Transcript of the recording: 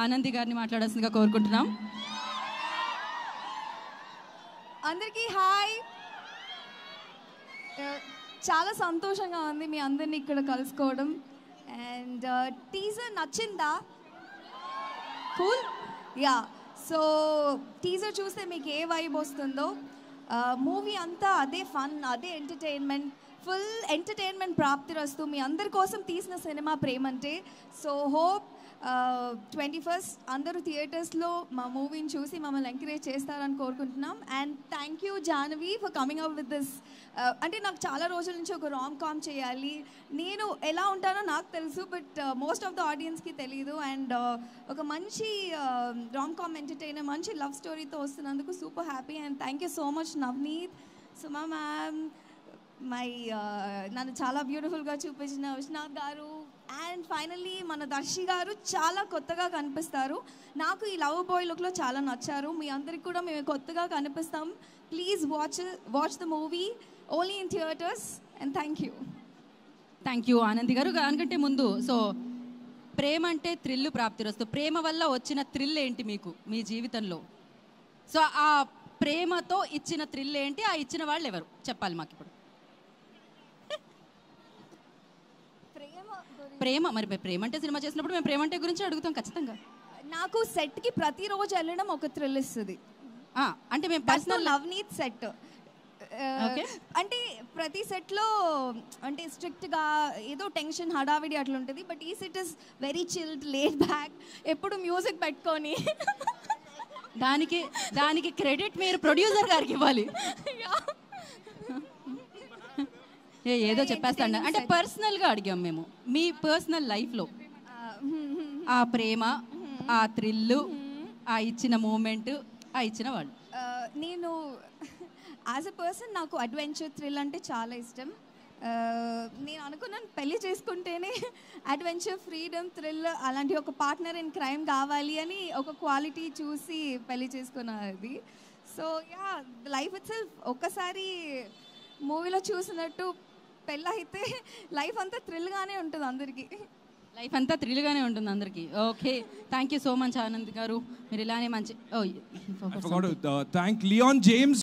ఆనంది గారిని మాట్లాడాల్సిందిగా కోరుకుంటున్నాం. అందరికీ హాయ్. చాలా సంతోషంగా ఉంది మీ అందరిని ఇక్కడ కలుసుకోవడం. అండ్ టీజర్ నచ్చిందా? కూల్. యా, సో టీజర్ చూస్తే మీకు ఏ వైబ్ వస్తుందో, మూవీ అంతా అదే ఫన్, అదే ఎంటర్టైన్మెంట్, ఫుల్ ఎంటర్టైన్మెంట్ ప్రాప్తిరస్తు. మీ అందరి కోసం తీసిన సినిమా ప్రేమంటే. సో హోప్ 21st అందరూ థియేటర్స్లో మా మూవీని చూసి మమ్మల్ని ఎంకరేజ్ చేస్తారని కోరుకుంటున్నాం. And thank you Jahnavi for coming up with this. అంటే నాకు చాలా రోజుల నుంచి ఒక రామ్ కామ్ చేయాలి, నేను ఎలా ఉంటానో నాకు తెలుసు, బట్ మోస్ట్ ఆఫ్ ద ఆడియన్స్కి తెలీదు. అండ్ ఒక మంచి రామ్ కామ్ ఎంటర్టైనర్, మంచి లవ్ స్టోరీతో వస్తున్నందుకు super happy. And thank you so much Navaneeth, Suma ma'am, నన్ను చాలా బ్యూటిఫుల్గా చూపించిన విశ్వనాథ్ గారు, అండ్ ఫైనల్లీ మన దర్శి గారు చాలా కొత్తగా కనిపిస్తారు. నాకు ఈ లవ్ బాయ్ లుక్లో చాలా నచ్చారు. మీ అందరికి కూడా మేము కొత్తగా కనిపిస్తాం. Please watch the movie only in theatres. And thank you Anandi garu. దానికంటే ముందు, సో ప్రేమ అంటే థ్రిల్ ప్రాప్తిరస్తు, ప్రేమ వల్ల వచ్చిన థ్రిల్ ఏంటి మీకు మీ జీవితంలో? సో ఆ ప్రేమతో ఇచ్చిన థ్రిల్ ఏంటి, ఆ ఇచ్చిన వాళ్ళు ఎవరు చెప్పాలి మాకు ఇప్పుడు. ప్రేమ, మరి ప్రేమ అంటే సినిమా చేసినప్పుడు మేము ప్రేమ అంటే గురించి అడుగుతాం ఖచ్చితంగా. నాకు సెట్కి ప్రతిరోజు వెళ్ళడం ఒక థ్రిల్ ఇస్తుంది. అంటే మేము పర్సనల్ నవనీత్ సెట్ అంటే ప్రతి సెట్లో అంటే స్ట్రిక్ట్గా ఏదో టెన్షన్ హడావిడి అట్లా ఉంటుంది. బట్ ఈ set is very chilled, laid back, ఎప్పుడు మ్యూజిక్ పెట్టుకొని. దానికి క్రెడిట్ మీరు ప్రొడ్యూసర్ గారికి ఇవ్వాలి. ఏదో చెప్పేస్తాండి అంటే పర్సనల్గా అడిగాం మేము, మీ పర్సనల్ లైఫ్లో ఆ ప్రేమ, ఆ థ్రిల్లు, ఆ ఇచ్చిన మూమెంట్, ఆ ఇచ్చిన వాళ్ళు. నేను యాజ్ అ పర్సన్ నాకు అడ్వెంచర్, థ్రిల్ అంటే చాలా ఇష్టం. నేను అనుకున్నాను పెళ్ళి చేసుకుంటేనే అడ్వెంచర్, ఫ్రీడమ్, థ్రిల్ అలాంటి ఒక పార్ట్నర్ ఇన్ క్రైమ్ కావాలి అని ఒక క్వాలిటీ చూసి పెళ్ళి చేసుకున్నది. So yeah, life it self ఒక్కసారి మూవీలో చూసినట్టు పెళ్ళి అయితే లైఫ్ అంతా థ్రిల్గానే ఉంటుంది అందరికీ. లైఫ్ అంతా థ్రిల్గానే ఉంటుంది అందరికీ. Okay, thank you so much Anand గారు. మీరు ఇలానే మంచి థ్యాంక్ లియాన్ జేమ్స్.